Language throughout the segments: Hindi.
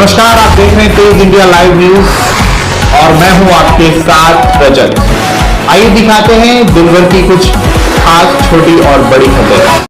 नमस्कार, आप देख रहे हैं तेज इंडिया लाइव न्यूज और मैं हूं आपके साथ रजत। आइए दिखाते हैं दिन भर की कुछ खास छोटी और बड़ी खबरें।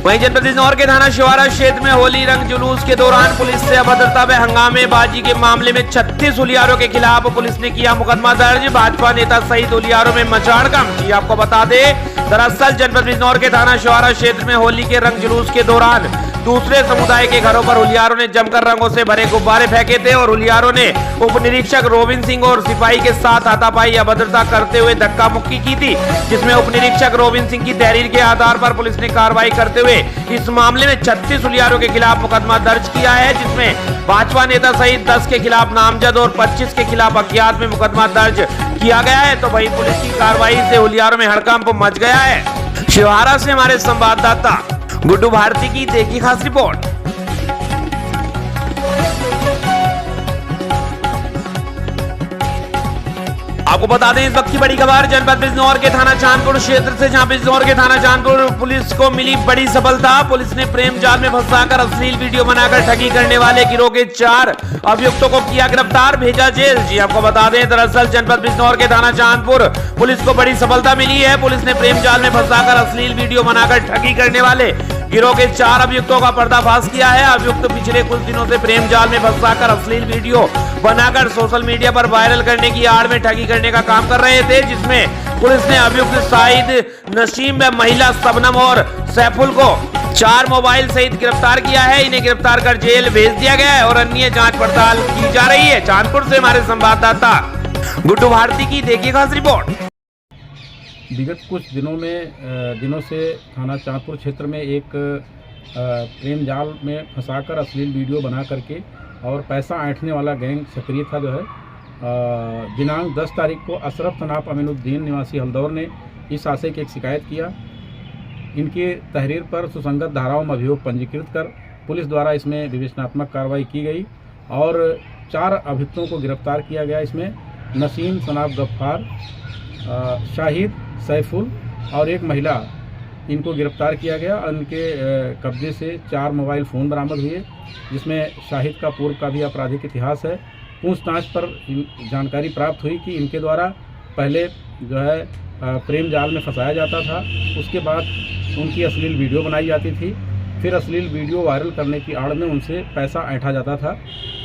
वहीं जनपद बिजनौर के थाना शिवारा क्षेत्र में होली रंग जुलूस के दौरान पुलिस से अभद्रता व हंगामेबाजी के मामले में 36 होलियारों के खिलाफ पुलिस ने किया मुकदमा दर्ज। भाजपा नेता सहित होलियारों में मचाड़कम। जी आपको बता दें, दरअसल जनपद बिजनौर के थाना शिवारा क्षेत्र में होली के रंग जुलूस के दौरान दूसरे समुदाय के घरों पर होलियारों ने जमकर रंगों से भरे गुब्बारे फेंके थे और होलियारों ने उप निरीक्षक रोबिन सिंह और सिपाही के साथ हाथापाई अभद्रता करते हुए धक्का मुक्की की थी, जिसमें उप निरीक्षक रोबिन सिंह की तहरीर के आधार पर पुलिस ने कार्रवाई करते हुए इस मामले में 36 होलियारों के खिलाफ मुकदमा दर्ज किया है, जिसमें भाजपा नेता सहित 10 के खिलाफ नामजद और 25 के खिलाफ अज्ञात में मुकदमा दर्ज किया गया है। तो वही पुलिस की कार्रवाई से होलियारों में हड़कंप मच गया है। शिवहारा से हमारे संवाददाता गुड्डू भारती की देखी खास रिपोर्ट। आपको बता दें, इस वक्त की बड़ी खबर जनपद बिजनौर के थाना चांदपुर क्षेत्र से, जहां बिजनौर के थाना चांदपुर पुलिस को मिली बड़ी सफलता। पुलिस ने प्रेम जाल में फंसाकर अश्लील वीडियो बनाकर ठगी करने वाले गिरोह के 4 अभियुक्तों को किया गिरफ्तार, भेजा जेल। जी आपको बता दें, दरअसल जनपद बिजनौर के थाना चांदपुर पुलिस को बड़ी सफलता मिली है। पुलिस ने प्रेम जाल में फंसाकर अश्लील वीडियो बनाकर ठगी करने वाले गिरोह के 4 अभियुक्तों का पर्दाफाश किया है। अभियुक्त पिछले कुछ दिनों से प्रेम जाल में फंसाकर अश्लील वीडियो बनाकर सोशल मीडिया पर वायरल करने की आड़ में ठगी करने का काम कर रहे थे, जिसमें पुलिस ने अभियुक्त शाहिद, नसीम व महिला सबनम और सैफुल को 4 मोबाइल सहित गिरफ्तार किया है। इन्हें गिरफ्तार कर जेल भेज दिया गया है और अन्य जांच पड़ताल की जा रही है। चांदपुर से हमारे संवाददाता गुड्डू भारती की देखिए खास रिपोर्ट। विगत कुछ दिनों से थाना चांदपुर क्षेत्र में एक प्रेम जाल में फंसाकर अश्लील वीडियो बना करके और पैसा ऐंठने वाला गैंग सक्रिय था। जो है दिनांक 10 तारीख को अशरफ तनाप अमीनुद्दीन निवासी हल्दौर ने इस आशय की एक शिकायत किया। इनके तहरीर पर सुसंगत धाराओं में अभियोग पंजीकृत कर पुलिस द्वारा इसमें विवेचनात्मक कार्रवाई की गई और 4 अभियुक्तों को गिरफ्तार किया गया। इसमें नसीम, सनाब गफ्फार, शाहिद, सैफुल और एक महिला, इनको गिरफ्तार किया गया। उनके कब्जे से 4 मोबाइल फ़ोन बरामद हुए, जिसमें शाहिद का पूर्व का भी आपराधिक इतिहास है। पूछताछ पर जानकारी प्राप्त हुई कि इनके द्वारा पहले जो है प्रेम जाल में फंसाया जाता था, उसके बाद उनकी अश्लील वीडियो बनाई जाती थी, फिर अश्लील वीडियो वायरल करने की आड़ में उनसे पैसा ऐंठा जाता था।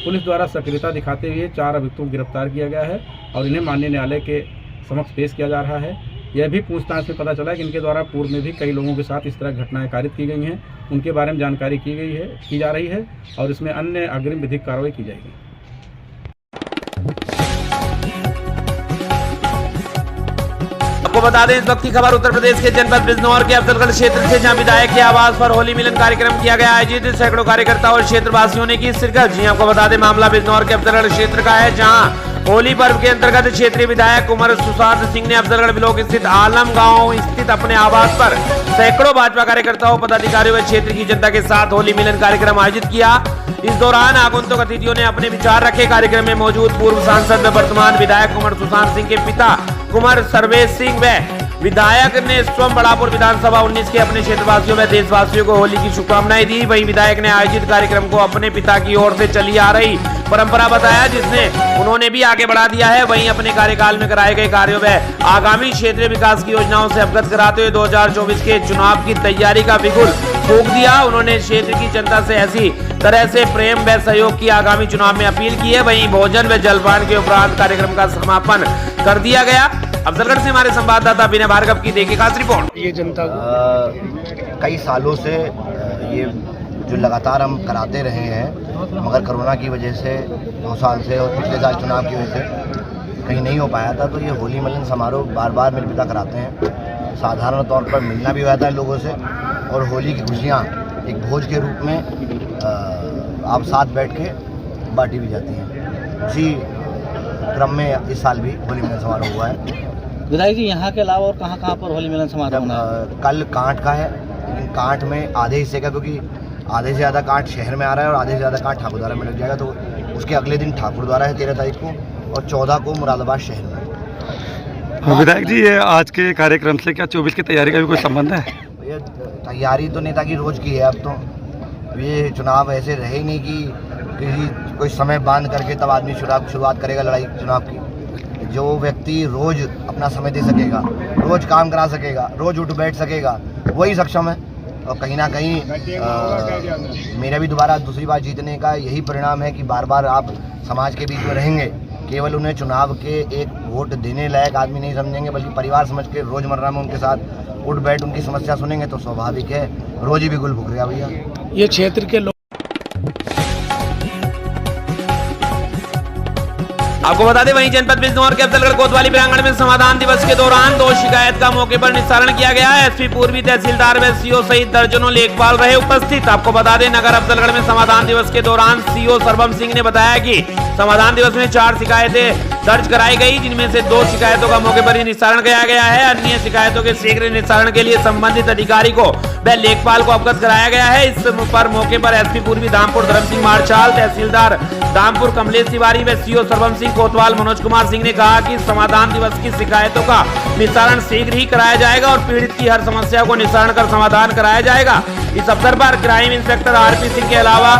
पुलिस द्वारा सक्रियता दिखाते हुए 4 अभियुक्तों को गिरफ्तार किया गया है और इन्हें माननीय न्यायालय के समक्ष पेश किया जा रहा है। यह भी पूछताछ में पता चला कि इनके द्वारा पूर्व में भी कई लोगों के साथ इस तरह घटनाएं कारित की गई हैं, उनके बारे में जानकारी की जा रही है और इसमें अन्य अग्रिम विधिक कार्रवाई की जाएगी। आपको बता दें, इस वक्त की खबर उत्तर प्रदेश के जनपद बिजनौर के अफजलगढ़ क्षेत्र से, जहां विधायक के आवास पर होली मिलन कार्यक्रम किया गया आयोजित। सैकड़ों कार्यकर्ता और क्षेत्रवासियों ने की शिरकत। जी आपको बता दें, मामला बिजनौर के अफजलगढ़ क्षेत्र का है, जहां होली पर्व के अंतर्गत क्षेत्रीय विधायक कुंवर सुशांत सिंह ने अफजलगढ़ ब्लॉक स्थित आलम गांव स्थित अपने आवास पर सैकड़ों भाजपा कार्यकर्ताओं, पदाधिकारियों व क्षेत्र की जनता के साथ होली मिलन कार्यक्रम आयोजित किया। इस दौरान आगंतुक अतिथियों ने अपने विचार रखे। कार्यक्रम में मौजूद पूर्व सांसद व वर्तमान विधायक कुंवर सुशांत सिंह के पिता कुंवर सर्वेश सिंह व विधायक ने स्वयं बड़ापुर विधानसभा 19 के अपने क्षेत्रवासियों व देशवासियों को होली की शुभकामनाएं दी। वहीं विधायक ने आयोजित कार्यक्रम को अपने पिता की ओर से चली आ रही परंपरा बताया, जिसने उन्होंने भी आगे बढ़ा दिया है। वहीं अपने कार्यकाल में कराए गए कार्यों व आगामी क्षेत्रीय विकास की योजनाओं से अवगत कराते हुए 2024 के चुनाव की तैयारी का बिगुल फूंक दिया। उन्होंने क्षेत्र की जनता से ऐसी तरह से प्रेम व सहयोग की आगामी चुनाव में अपील की है। वहीं भोजन व जलपान के उपरांत कार्यक्रम का समापन कर दिया गया। अफजलगढ़ से हमारे संवाददाता विनय भार्गव की देखिए खास रिपोर्ट। ये जनता कई सालों से ये जो लगातार हम कराते रहे हैं, मगर कोरोना की वजह से 2 साल से और पिछले साल चुनाव की वजह से कहीं नहीं हो पाया था। तो ये होली मिलन समारोह बार बार मिलपिता कराते हैं। साधारण तौर पर मिलना भी हो जाता है लोगों से और होली की खुशियाँ एक भोज के रूप में आप साथ बैठ के बांटी भी जाती हैं। उसी क्रम में इस साल भी होली मिलन समारोह हुआ है। विधायक जी, यहाँ के अलावा और कहाँ पर होली मिलन समारोह होना है? कल कांट का है, लेकिन कांट में आधे हिस्से का, क्योंकि आधे से ज़्यादा कांट शहर में आ रहा है और आधे से ज़्यादा कांट ठाकुरद्वारा में लग जाएगा। तो उसके अगले दिन ठाकुरद्वारा है 13 तारीख को और 14 को मुरादाबाद शहर में। विधायक जी, ये आज के कार्यक्रम से क्या 24 की तैयारी का भी कोई संबंध है? ये तैयारी तो नेता की रोज़ की है। अब तो ये चुनाव ऐसे रहे ही नहीं कि कोई समय बांध करके तब आदमी शुरुआत करेगा लड़ाई चुनाव की। जो व्यक्ति रोज़ अपना समय दे सकेगा, रोज़ काम करा सकेगा, रोज़ उठ बैठ सकेगा, वही सक्षम है। और कहीं ना कहीं मेरा भी दोबारा दूसरी बार जीतने का यही परिणाम है कि बार बार आप समाज के बीच में रहेंगे। केवल उन्हें चुनाव के एक वोट देने लायक आदमी नहीं समझेंगे, बल्कि परिवार समझ के रोज़मर्रा में उनके साथ उठ बैठ उनकी समस्या सुनेंगे। तो स्वाभाविक है रोज़ ही भी गुल भुग रहा भैया। ये क्षेत्र के लोग आपको बता दें वहीं जनपद बिजनौर के अफजलगढ़ कोतवाली प्रांगण में समाधान दिवस के दौरान 2 शिकायत का मौके पर निस्तारण किया गया है। एसपी पूर्वी तहसीलदार व सीओ सहित दर्जनों लेखपाल रहे उपस्थित। आपको बता दें नगर अफजलगढ़ में समाधान दिवस के दौरान सीओ सर्वम सिंह ने बताया कि समाधान दिवस में 4 शिकायतें दर्ज कराई गई, जिनमें से 2 शिकायतों का मौके पर ही निस्तारण किया गया है। अन्य शिकायतों के शीघ्र निस्तारण के लिए संबंधित अधिकारी को व लेखपाल को अवगत कराया गया है। इस पर मौके पर एसपी पूर्वी धामपुर धर्म सिंह मार्चाल, तहसीलदार धामपुर कमलेश तिवारी व सीओ सर्वम सिंह कोतवाल मनोज कुमार सिंह ने कहा कि समाधान दिवस की शिकायतों का निस्तारण शीघ्र ही कराया जाएगा और पीड़ित की हर समस्या को निस्तारण कर समाधान कराया जाएगा। इस अवसर पर क्राइम इंस्पेक्टर आरपी सिंह के अलावा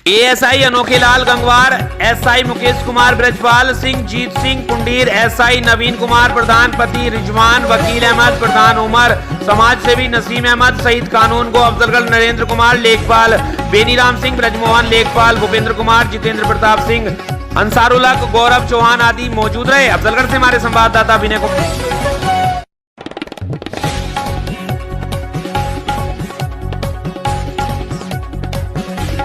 एएसआई अनोखे लाल गंगवार, एसआई मुकेश कुमार ब्रजपाल सिंह, जीत सिंह कुंडीर, एसआई नवीन कुमार प्रधान, पति रिजवान, वकील अहमद प्रधान, उमर समाज सेवी नसीम अहमद सहित कानून को अफजलगढ़ नरेंद्र कुमार, लेखपाल बेनीराम सिंह, ब्रजमोहन लेखपाल, भूपेंद्र कुमार, जितेंद्र प्रताप सिंह, अंसारुल हक, गौरव चौहान आदि मौजूद रहे। अफजलगढ़ से हमारे संवाददाता विनय को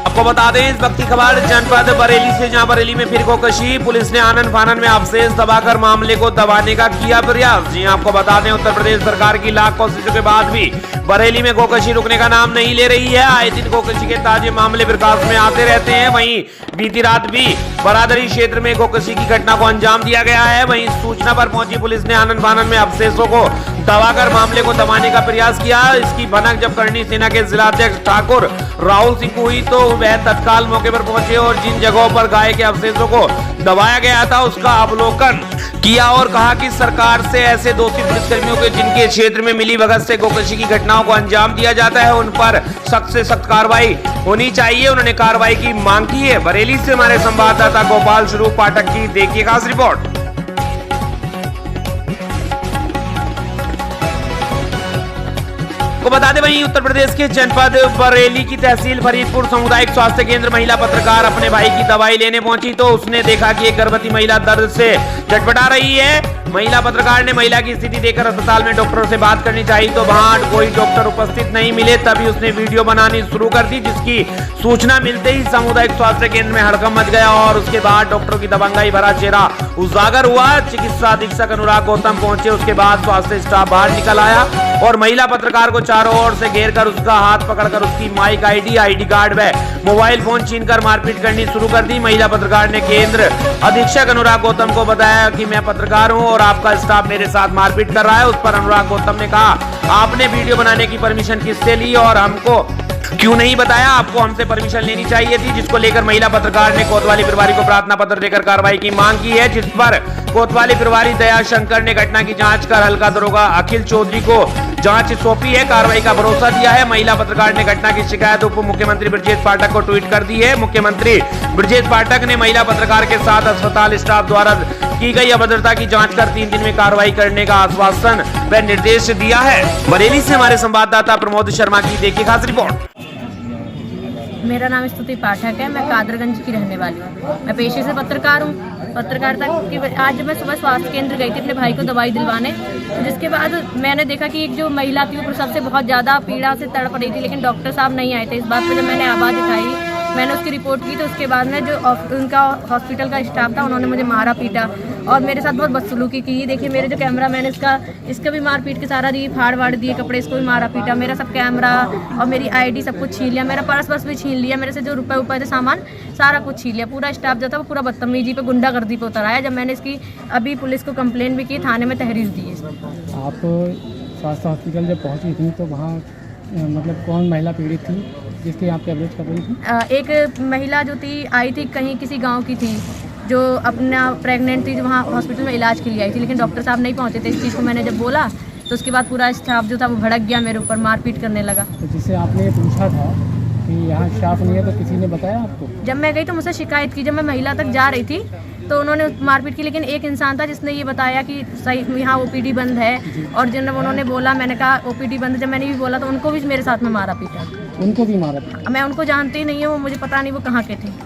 आपको बता दें इस वक्त की खबर जनपद बरेली से, जहां बरेली में फिर गोकशी, पुलिस ने आनन फानन में अवशेष दबाकर मामले को दबाने का किया प्रयास। जी आपको बता दें उत्तर प्रदेश सरकार की लाख कोशिशों के बाद भी बरेली में गोकशी रुकने का नाम नहीं ले रही है। आए दिन गोकशी के ताजे मामले प्रकाश में आते रहते हैं। वहीं बीती रात भी बरादरी क्षेत्र में गोकशी की घटना को अंजाम दिया गया है। वहीं सूचना पर पहुंची पुलिस ने आनन फानन में अवशेषों को दबाकर मामले को दबाने का प्रयास किया। इसकी भनक जब करनी सेना के जिलाध्यक्ष ठाकुर राहुल सिंह को हुई तो वह तत्काल मौके पर पहुंचे और जिन जगहों पर गाय के अवशेषों को दबाया गया था उसका अवलोकन किया और कहा कि सरकार से ऐसे दोषी पुलिसकर्मियों के जिनके क्षेत्र में मिली भगत से गोकशी की घटनाओं को अंजाम दिया जाता है उन पर सख्त से सख्त कार्रवाई होनी चाहिए। उन्होंने कार्रवाई की मांग की है। बरेली से हमारे संवाददाता गोपाल स्वरूप पाठक की देखिए खास रिपोर्ट। को बता दें वहीं उत्तर प्रदेश के जनपद बरेली की तहसील फरीदपुर सामुदायिक स्वास्थ्य केंद्र महिला पत्रकार अपने भाई की दवाई लेने पहुंची तो उसने देखा कि एक गर्भवती महिला दर्द से चटपटा रही है। महिला पत्रकार ने महिला की स्थिति देखकर अस्पताल में डॉक्टरों से बात करनी चाहिए तो वहां कोई डॉक्टर उपस्थित नहीं मिले, तभी उसने वीडियो बनानी शुरू कर दी, जिसकी सूचना मिलते ही सामुदायिक स्वास्थ्य केंद्र में हड़कंप मच गया और उसके बाद डॉक्टरों की दबंगाई भरा चेहरा उजागर हुआ। चिकित्सा अधीक्षक अनुराग गौतम पहुंचे, उसके बाद स्वास्थ्य स्टाफ बाहर निकल आया और महिला पत्रकार को चारों ओर से घेरकर उसका हाथ पकड़कर उसकी माइक आईडी कार्ड व मोबाइल फोन छीनकर मारपीट करनी शुरू कर दी। महिला पत्रकार ने केंद्र अधीक्षक अनुराग गौतम को बताया कि मैं पत्रकार हूं और आपका स्टाफ मेरे साथ मारपीट कर रहा है। उस पर अनुराग गौतम ने कहा आपने वीडियो बनाने की परमिशन किससे ली और हमको क्यों नहीं बताया? आपको हमसे परमिशन लेनी चाहिए थी। जिसको लेकर महिला पत्रकार ने कोतवाली प्रभारी को प्रार्थना पत्र देकर कार्रवाई की मांग की है, जिस पर कोतवाली प्रभारी दया शंकर ने घटना की जांच कर हल्का दरोगा अखिल चौधरी को जांच सौंपी है। कार्रवाई का भरोसा दिया है। महिला पत्रकार ने घटना की शिकायत उप मुख्यमंत्री ब्रजेश पाठक को ट्वीट कर दी है। मुख्यमंत्री ब्रजेश पाठक ने महिला पत्रकार के साथ अस्पताल स्टाफ द्वारा की गई अभद्रता की जांच कर 3 दिन में कार्रवाई करने का आश्वासन व निर्देश दिया है। बरेली से हमारे संवाददाता प्रमोद शर्मा की देखिए खास रिपोर्ट। मेरा नाम स्तुति पाठक है। मैं कादरगंज की रहने वाली हूँ। मैं पेशे से पत्रकार हूँ। पत्रकारिता की आज मैं सुबह स्वास्थ्य केंद्र गई थी अपने भाई को दवाई दिलवाने, जिसके बाद मैंने देखा कि एक जो महिला थी वो प्रसव से बहुत ज़्यादा पीड़ा से तड़प रही थी, लेकिन डॉक्टर साहब नहीं आए थे। इस बात पर जब मैंने आवाज़ उठाई, मैंने उसकी रिपोर्ट की तो उसके बाद में जो उनका हॉस्पिटल का स्टाफ था उन्होंने मुझे मारा पीटा और मेरे साथ बहुत बदसलूकी की। देखिए मेरे जो कैमरा मैन इसका भी मार पीट के सारा दी, फाड़ वाड़ दिए कपड़े, इसको भी मारा पीटा, मेरा सब कैमरा और मेरी आईडी सब कुछ छीन लिया, मेरा पर्स बस भी छीन लिया, मेरे से जो रुपए थे सामान सारा कुछ छीन लिया। पूरा स्टाफ जो था वो पूरा बदतमीजी पे गुंडागर्दी पे उतर आया। जब मैंने इसकी अभी पुलिस को कंप्लेन भी की, थाने में तहरीर दी है। आप स्वास्थ्य हॉस्पिटल जब पहुँची थी तो वहाँ मतलब कौन महिला पीड़ित थी जिसकी आप कवरेज कर रही थी? एक महिला जो थी आई थी कहीं किसी गांव की थी, जो अपना प्रेग्नेंट थी, जो वहाँ हॉस्पिटल में इलाज के लिए आई थी, लेकिन डॉक्टर साहब नहीं पहुँचे थे। इस चीज़ को मैंने जब बोला तो उसके बाद पूरा स्टाफ जो था वो भड़क गया, मेरे ऊपर मारपीट करने लगा। तो जिससे आपने ये पूछा था कि यहाँ स्टाफ नहीं है, तो किसी ने बताया आपको? जब मैं गई तो मुझसे शिकायत की, जब मैं महिला तक जा रही थी तो उन्होंने मारपीट की, लेकिन एक इंसान था जिसने ये बताया कि सही यहाँ ओपीडी बंद है, और जब उन्होंने बोला, मैंने कहा ओपीडी बंद है, जब मैंने भी बोला तो उनको भी मेरे साथ में मारा पीटा। उनको भी मारा पीटा? मैं उनको जानती ही नहीं हूँ, मुझे पता नहीं वो कहाँ के थे।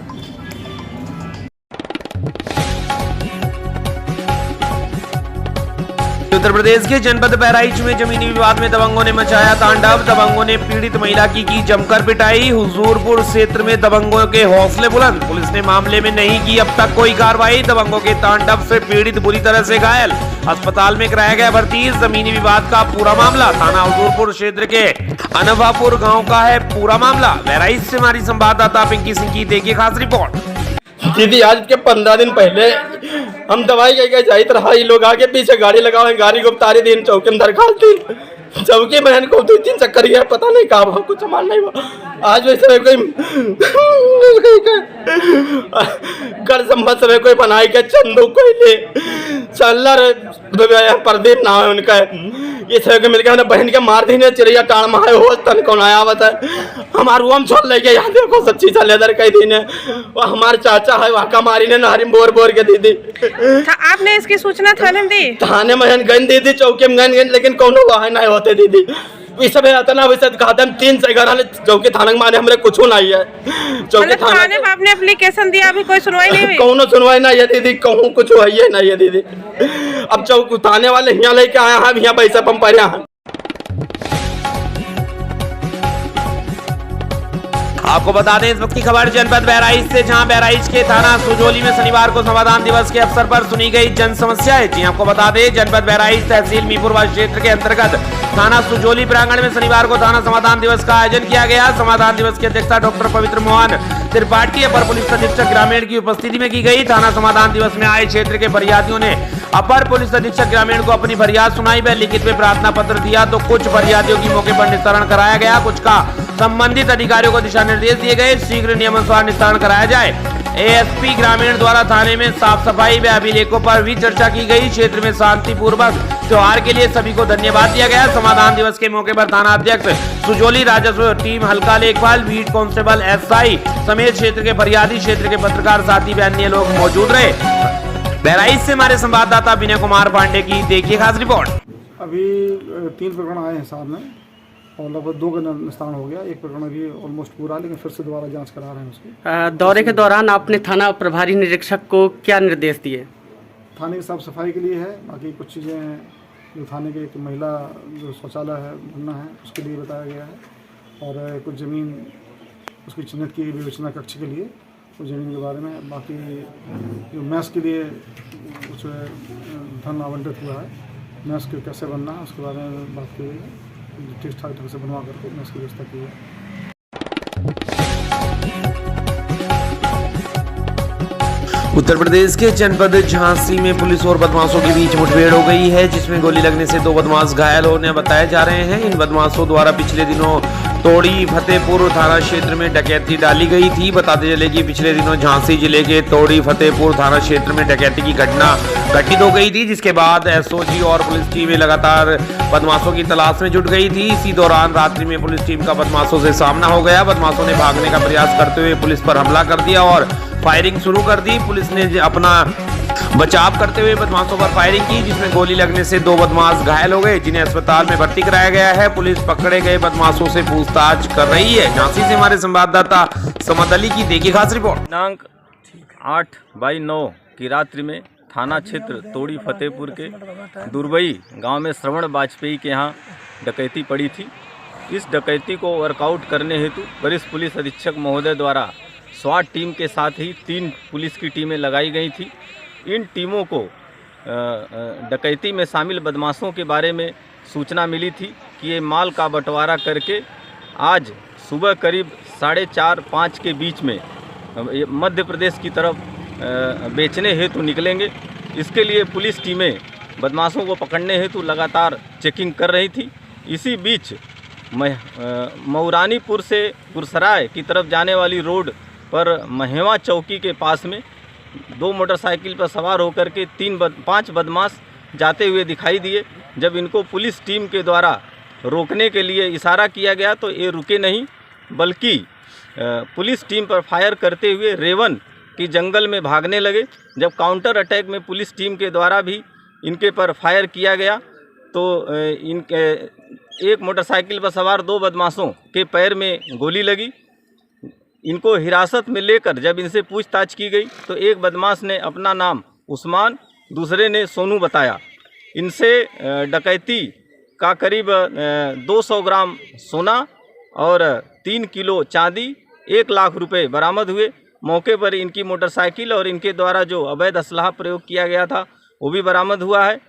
उत्तर प्रदेश के जनपद बहराइच में जमीनी विवाद में दबंगों ने मचाया तांडव। दबंगों ने पीड़ित महिला की जमकर पिटाई। हुजूरपुर क्षेत्र में दबंगों के हौसले बुलंद, पुलिस ने मामले में नहीं की अब तक कोई कार्रवाई। दबंगों के तांडव से पीड़ित बुरी तरह से घायल, अस्पताल में कराया गया भर्ती। जमीनी विवाद का पूरा मामला थाना हुजूरपुर क्षेत्र के अनवापुर गाँव का है पूरा मामला। बहराइच से हमारी संवाददाता पिंकी सिंह की देखिए खास रिपोर्ट। दीदी आज के 15 दिन पहले हम दवाई के जाइत रहा, ये लोग आगे पीछे गाड़ी लगाओ, गाड़ी को तारी दिन चौकी में दरखाल चौकी बहन को 2-3 चक्कर गया, पता नहीं कहा भाव कुछ सामान नहीं हुआ। आज वैसे कोई कर संबत समय कोई बनाई के चंदू कोई ले चल प्रदीप नाम है उनका, ये सब मिलकर हमने बहन के मार दी, चिड़िया टाण मारे हो तन कौन आया बता हमारे रूम छोड़ लेके यहाँ देखो सच्ची सा लेदर कही थी ने, हमारे चाचा है वहाँ का मारी ने नारी बोर बोर के दीदी। आपने इसकी सूचना थाने में दी? थाने में गन दीदी, चौकी में गन, लेकिन कौन वहाँ नहीं होते दीदी। इस समय आता ना वैसे कहते हम 3 से 11 चौकी थाने में माने हमारे कुछ नहीं है। चौकी थाने में आपने एप्लीकेशन दिया, अभी कोई सुनवाई नहीं हुई? कौन सुनवाई नहीं है दीदी, कहूँ कुछ है नहीं है दीदी। अब चौक थाने वाले यहाँ लेके आया है, यहाँ पैसा पंप पर यहाँ। आपको बता दें इस वक्त की खबर जनपद बहराइच से, जहां बहराइच के थाना सुजोली में शनिवार को संविधान दिवस के अवसर पर सुनी गई जन समस्याएं। जी आपको बता दें जनपद बहराइच तहसील मीरपुरवा क्षेत्र के अंतर्गत थाना सुजोली प्रांगण में शनिवार को थाना समाधान दिवस का आयोजन किया गया। समाधान दिवस की अध्यक्षता डॉक्टर पवित्र मोहन त्रिपाठी अपर पुलिस अधीक्षक ग्रामीण की उपस्थिति में की गई। थाना समाधान दिवस में आए क्षेत्र के फरियादियों ने अपर पुलिस अधीक्षक ग्रामीण को अपनी फरियाद सुनाई व लिखित में प्रार्थना पत्र दिया। तो कुछ फरियादियों की मौके पर निस्तारण कराया गया, कुछ का संबंधित अधिकारियों को दिशा निर्देश दिए गए, शीघ्र नियमानुसार निस्तारण कराया जाए। एएसपी ग्रामीण द्वारा थाने में साफ सफाई व अभिलेखों पर भी चर्चा की गई। क्षेत्र में शांतिपूर्वक त्योहार के लिए सभी को धन्यवाद दिया गया। समाधान दिवस के मौके पर थाना अध्यक्ष सुजोली राजस्व टीम हल्का लेखपाल बीट कांस्टेबल एसआई समेत क्षेत्र के फरियादी, क्षेत्र के पत्रकार साथी व अन्य लोग मौजूद रहे। बहराइच से हमारे संवाददाता विनय कुमार पांडे की देखिए खास रिपोर्ट। अभी 3 प्रकरण आए हैं साहब में और लगभग 2 का निस्तारण हो गया। एक प्रकरण अभी ऑलमोस्ट पूरा, लेकिन फिर से दोबारा जांच करा रहे हैं उसकी। दौरे के दौरान आपने थाना प्रभारी निरीक्षक को क्या निर्देश दिए? थाने की साफ सफाई के लिए है, बाकी कुछ चीज़ें जो थाने के एक महिला जो शौचालय है बनना है उसके लिए बताया गया है, और कुछ ज़मीन उसकी चिन्हित की विवेचना कक्ष के लिए उस ज़मीन के बारे में। बाकी जो मैस के लिए कुछ धन आवंटित हुआ है, मैस के कैसे बनना है उसके बारे में बात की गई, ठीक ठाक ढंग से बनवा करके मैस की व्यवस्था की है। उत्तर प्रदेश के जनपद झांसी में पुलिस और बदमाशों के बीच मुठभेड़ हो गई है, जिसमें गोली लगने से 2 बदमाश घायल होने बताए जा रहे हैं। इन बदमाशों द्वारा पिछले दिनों तोड़ी फतेहपुर थाना क्षेत्र में डकैती डाली गई थी। बताते चले कि पिछले दिनों झांसी जिले के तोड़ी फतेहपुर थाना क्षेत्र में डकैती की घटना घटित हो गई थी, जिसके बाद एसओजी और पुलिस टीमें लगातार बदमाशों की तलाश में जुट गई थी। इसी दौरान रात्रि में पुलिस टीम का बदमाशों से सामना हो गया। बदमाशों ने भागने का प्रयास करते हुए पुलिस पर हमला कर दिया और फायरिंग शुरू कर दी। पुलिस ने अपना बचाव करते हुए बदमाशों पर फायरिंग की, जिसमें गोली लगने से 2 बदमाश घायल हो गए, जिन्हें अस्पताल में भर्ती कराया गया है। पुलिस पकड़े गए बदमाशों से पूछताछ कर रही है। झांसी से हमारे संवाददाता समद अली की देखिए खास रिपोर्ट। दिनांक 8/9 की रात्रि में थाना क्षेत्र तोड़ी फतेहपुर के दुर्बई गांव में श्रवण वाजपेयी के यहाँ डकैती पड़ी थी। इस डकैती को वर्कआउट करने हेतु वरिष्ठ पुलिस अधीक्षक महोदय द्वारा स्वाट टीम के साथ ही 3 पुलिस की टीमें लगाई गई थी। इन टीमों को डकैती में शामिल बदमाशों के बारे में सूचना मिली थी कि ये माल का बंटवारा करके आज सुबह करीब 4:30-5 के बीच में मध्य प्रदेश की तरफ बेचने हेतु निकलेंगे। इसके लिए पुलिस टीमें बदमाशों को पकड़ने हेतु लगातार चेकिंग कर रही थी। इसी बीच मऊरानीपुर से गुरसराय की तरफ जाने वाली रोड पर महेवा चौकी के पास में 2 मोटरसाइकिल पर सवार होकर के 5 बदमाश जाते हुए दिखाई दिए। जब इनको पुलिस टीम के द्वारा रोकने के लिए इशारा किया गया तो ये रुके नहीं, बल्कि पुलिस टीम पर फायर करते हुए रेवन की जंगल में भागने लगे। जब काउंटर अटैक में पुलिस टीम के द्वारा भी इनके पर फायर किया गया तो इनके एक मोटरसाइकिल पर सवार 2 बदमाशों के पैर में गोली लगी। इनको हिरासत में लेकर जब इनसे पूछताछ की गई तो एक बदमाश ने अपना नाम उस्मान, दूसरे ने सोनू बताया। इनसे डकैती का करीब 200 ग्राम सोना और 3 किलो चांदी, 1 लाख रुपए बरामद हुए। मौके पर इनकी मोटरसाइकिल और इनके द्वारा जो अवैध असलहा प्रयोग किया गया था वो भी बरामद हुआ है।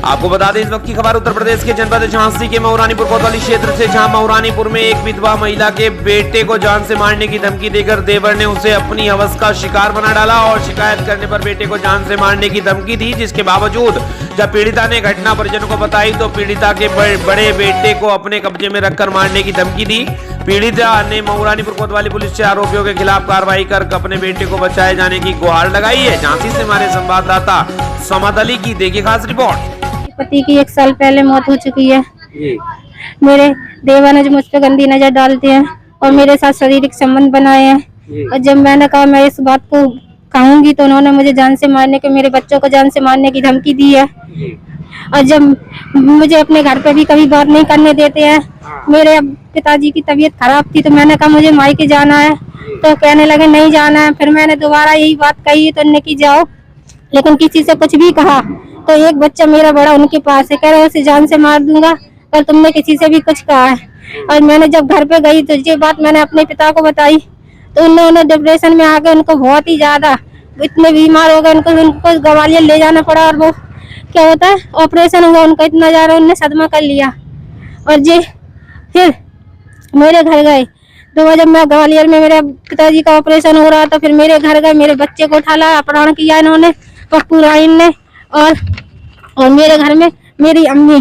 आपको बता दें इस वक्त की खबर उत्तर प्रदेश के जनपद झांसी के मऊरानीपुर कोतवाली क्षेत्र से, जहां मऊरानीपुर में एक विधवा महिला के बेटे को जान से मारने की धमकी देकर देवर ने उसे अपनी हवस का शिकार बना डाला और शिकायत करने पर बेटे को जान से मारने की धमकी दी। जिसके बावजूद जब पीड़िता ने घटना परिजनों को बताई तो पीड़िता के बड़े बेटे को अपने कब्जे में रखकर मारने की धमकी दी। पीड़िता ने मऊरानीपुर कोतवाली पुलिस से आरोपियों के खिलाफ कार्रवाई कर अपने बेटे को बचाए जाने की गुहार लगाई है। झांसी से हमारे संवाददाता समद अली की देखिए खास रिपोर्ट। पति की 1 साल पहले मौत हो चुकी है। मेरे देवर ने जो मुझ पर गंदी नजर डालते हैं और मेरे साथ शारीरिक संबंध बनाए हैं, और जब मैंने कहा मैं इस बात को कहूंगी तो उन्होंने मुझे जान से मारने के, मेरे बच्चों को जान से मारने की धमकी दी है। और जब मुझे अपने घर पे भी कभी बात नहीं करने देते हैं। मेरे पिताजी की तबीयत खराब थी तो मैंने कहा मुझे मायके जाना है, तो कहने लगे नहीं जाना है। फिर मैंने दोबारा यही बात कही तो उन्होंने की जाओ, लेकिन किसी से कुछ भी कहा तो एक बच्चा मेरा बड़ा उनके पास है, कह रहे उसे जान से मार दूंगा, पर तुमने किसी से भी कुछ कहा है। और मैंने जब घर पे गई तो ये बात मैंने अपने पिता को बताई तो उन्होंने डिप्रेशन में आ गए, उनको बहुत ही ज्यादा इतने बीमार हो गए, उनको ग्वालियर ले जाना पड़ा। और वो क्या होता है ऑपरेशन हुआ उनका, इतना ज्यादा उन्होंने सदमा कर लिया। और ये फिर मेरे घर गए तो जब मैं ग्वालियर में मेरे पिताजी का ऑपरेशन हो रहा तो फिर मेरे घर गए, मेरे बच्चे को उठा लाया, अपहरण किया इन्होंने पप्पू राइन ने। और मेरे घर में मेरी अम्मी,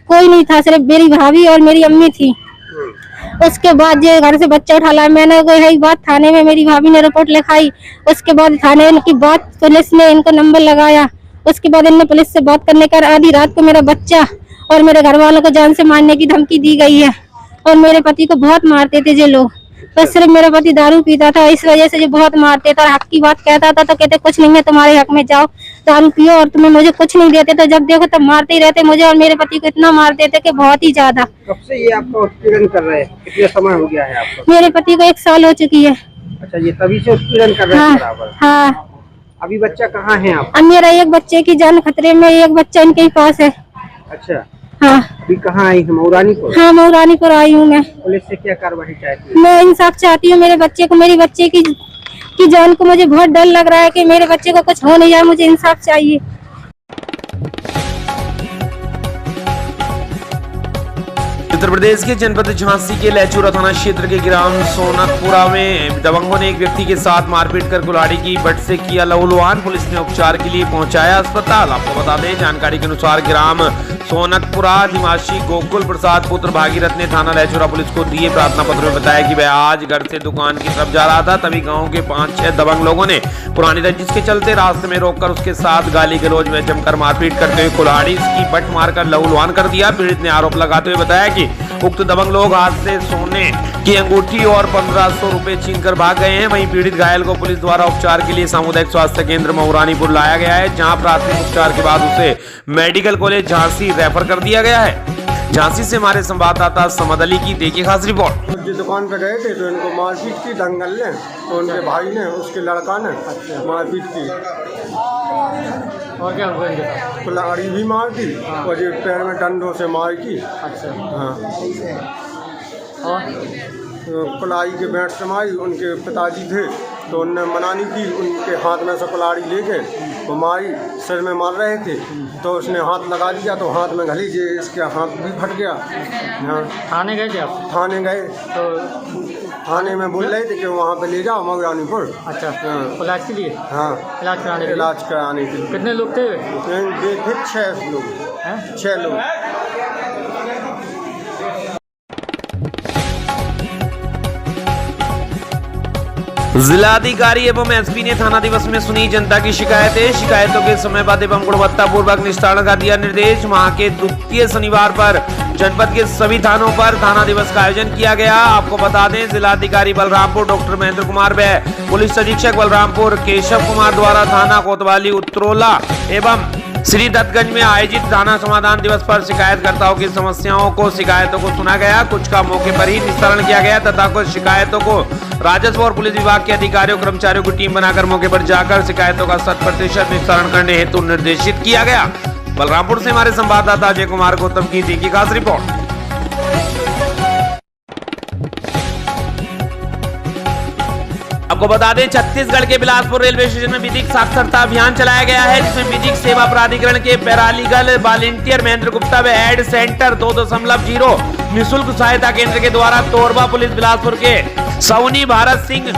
कोई नहीं था, सिर्फ मेरी भाभी और मेरी अम्मी थी। उसके बाद ये घर से बच्चा उठा लाया। मैंने यही बात थाने में मेरी भाभी ने रिपोर्ट लिखाई। उसके बाद थाने इनकी बात पुलिस ने इनको नंबर लगाया। उसके बाद इनने पुलिस से बात करने का आधी रात को मेरा बच्चा और मेरे घर वालों को जान से मारने की धमकी दी गई है। और मेरे पति को बहुत मारते थे ये लोग, बस सिर्फ मेरा पति दारू पीता था, इस वजह से जो बहुत मारते थे। हक की बात कहता था तो कहते कुछ नहीं है तुम्हारे हक में, जाओ दारू पियो, और तुम्हें मुझे कुछ नहीं देते। तो जब देखो तब मारते ही रहते मुझे और मेरे पति को, इतना मारते थे कि बहुत ही ज्यादा। कब से ये आपका उत्पीड़न कर रहे हैं? कितना समय हो गया है आपको? मेरे पति को 1 साल हो चुकी है। अच्छा, ये तभी से उत्पीड़न कर रहे हैं बराबर? हाँ। अभी बच्चा कहाँ है आप? अब मेरा एक बच्चे की जान खतरे में, एक बच्चा इनके ही पास है। अच्छा, हाँ। अभी कहाँ आई है? मऊरानीपुर? हाँ, मऊरानीपुर आई हूँ मैं। पुलिस से क्या कार्रवाई चाहती है? मैं इंसाफ चाहती हूँ मेरे बच्चे को, मेरी बच्चे की जान को। मुझे बहुत डर लग रहा है कि मेरे बच्चे को कुछ हो नहीं जाए, मुझे इंसाफ चाहिए। उत्तर प्रदेश के जनपद झांसी के लहचूरा थाना क्षेत्र के ग्राम सोनकपुरा में दबंगों ने एक व्यक्ति के साथ मारपीट कर कुल्हाड़ी की बट से किया लहूलुहान। पुलिस ने उपचार के लिए पहुंचाया अस्पताल। आपको बता दें जानकारी के अनुसार ग्राम सोनकपुरा निवासी गोकुल प्रसाद पुत्र भागीरथ ने थाना लहचूरा पुलिस को दिए प्रार्थना पत्र में बताया कि वह आज घर से दुकान की तरफ जा रहा था, तभी गाँव के 5-6 दबंग लोगों ने पुरानी रंजिश के चलते रास्ते में रोककर उसके साथ गाली गलौज में जमकर मारपीट करते हुए कुल्हाड़ी की बट मारकर लहूलुहान कर दिया। पीड़ित ने आरोप लगाते हुए बताया कि उक्त दबंग लोग हाथ से सोने की अंगूठी और 1500 रुपए छीनकर भाग गए हैं। वहीं पीड़ित घायल को पुलिस द्वारा उपचार के लिए सामुदायिक स्वास्थ्य केंद्र मऊरानीपुर लाया गया है, जहां प्राथमिक उपचार के बाद उसे मेडिकल कॉलेज झांसी रेफर कर दिया गया है। झांसी से हमारे संवाददाता समद अली की देखिए खास रिपोर्ट। जो दुकान पे गए थे तो इनको मारपीट की दंगल ने, तो उनके भाई ने, उसके लड़का ने मारपीट की। और क्या हुआ इनके साथ? कुल्हाड़ी भी मार दी और ये पैर में डंडों से मार की। अच्छा, हाँ। और कुल्हाड़ी के बैठ से मारी। उनके पिताजी थे तो उनने मनानी की, उनके हाथ में से कुल्हाड़ी लेके वो मारी, सिर में मार रहे थे तो उसने हाथ लगा दिया तो हाथ में घली जे इसके हाथ भी फट गया। हाँ। थाने गए थे आप? थाने गए तो थाने में बोल रहे थे कि वहाँ पे ले जाओ मऊरानीपुर। अच्छा, हाँ। इलाज के लिए? हाँ, इलाज कराने के लिए। इलाज कराने के लिए। कितने लोग थे? 6 लोग। 6 लोग। जिलाधिकारी एवं एसपी ने थाना दिवस में सुनी जनता की शिकायतों के समयबद्ध एवं गुणवत्तापूर्वक निस्तारण का दिया निर्देश। माह के द्वितीय शनिवार पर जनपद के सभी थानों पर थाना दिवस का आयोजन किया गया। आपको बता दें, जिलाधिकारी बलरामपुर डॉक्टर महेंद्र कुमार व पुलिस अधीक्षक बलरामपुर केशव कुमार द्वारा थाना कोतवाली उत्तरोला एवं श्री दत्तगंज में आयोजित थाना समाधान दिवस पर शिकायतकर्ताओं की शिकायतों को सुना गया। कुछ का मौके पर ही निस्तारण किया गया तथा कुछ शिकायतों को राजस्व और पुलिस विभाग के अधिकारियों कर्मचारियों की टीम बनाकर मौके पर जाकर शिकायतों का 100% निस्तारण करने हेतु निर्देशित किया गया। बलरामपुर से हमारे संवाददाता अजय कुमार गौतम की थी खास रिपोर्ट। आपको बता दें, छत्तीसगढ़ के बिलासपुर रेलवे स्टेशन में विधिक साक्षरता अभियान चलाया गया है, जिसमें विधिक सेवा प्राधिकरण के पैरालीगल वॉलंटियर महेंद्र गुप्ता व एड सेंटर 2.0 निःशुल्क सहायता केंद्र के द्वारा तोरबा पुलिस बिलासपुर के सौनी भारत सिंह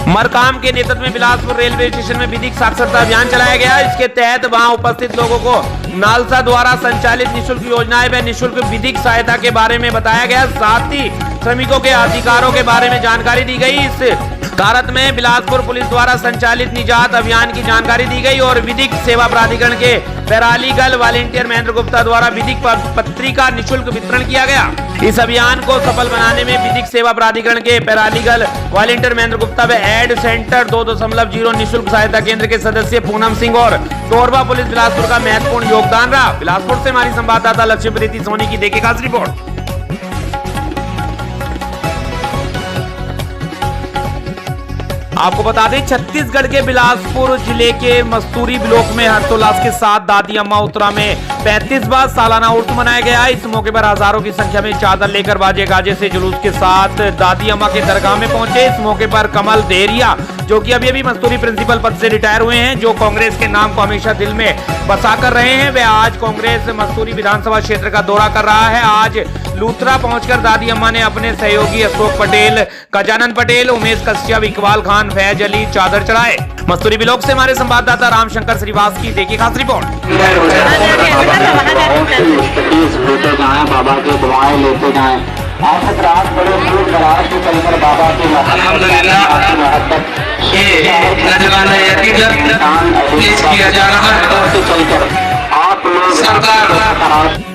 मरकाम के नेतृत्व में बिलासपुर रेलवे स्टेशन में विधिक साक्षरता अभियान चलाया गया। इसके तहत वहां उपस्थित लोगों को नालसा द्वारा संचालित निःशुल्क योजनाएं व निःशुल्क विधिक सहायता के बारे में बताया गया। साथ ही श्रमिकों के अधिकारों के बारे में जानकारी दी गई। इस कारत में बिलासपुर पुलिस द्वारा संचालित निजात अभियान की जानकारी दी गई और विधिक सेवा प्राधिकरण के पैरालीगल वॉलंटियर महेंद्र गुप्ता द्वारा विधिक पत्रिका निःशुल्क वितरण किया गया। इस अभियान को सफल बनाने में विधिक सेवा प्राधिकरण के पैरालीगल वॉलंटियर महेंद्र गुप्ता व एड सेंटर 2.0 निःशुल्क सहायता केंद्र के सदस्य पूनम सिंह और तोरबा पुलिस बिलासपुर का महत्वपूर्ण योगदान रहा। बिलासपुर से हमारी संवाददाता लक्ष्मीप्रीति सोनी की देखिए खास रिपोर्ट। आपको बता दें, छत्तीसगढ़ के बिलासपुर जिले के मस्तूरी ब्लॉक में हर्षोल्लास के साथ दादी अम्मा उत्तरा में 35वां सालाना उर्स मनाया गया। इस मौके पर हजारों की संख्या में चादर लेकर बाजे गाजे से जुलूस के साथ दादी अम्मा के दरगाह में पहुंचे। इस मौके पर कमल देरिया, जो कि अभी मस्तूरी प्रिंसिपल पद से रिटायर हुए हैं, जो कांग्रेस के नाम को हमेशा दिल में बसा कर रहे हैं, वे आज कांग्रेस मस्तूरी विधानसभा क्षेत्र का दौरा कर रहा है। आज लूथरा पहुंचकर दादी अम्मा ने अपने सहयोगी अशोक पटेल, गजानन पटेल, उमेश कश्यप, इकबाल खान, फैज अली चादर चढ़ाए। मस्तूरी ब्लॉक से हमारे संवाददाता रामशंकर श्रीवास की देखिए खास रिपोर्ट। बाबा के दुआएं लेते जाएं, आफत रात बड़े दूर दराज से चलकर बाबा के आप लोग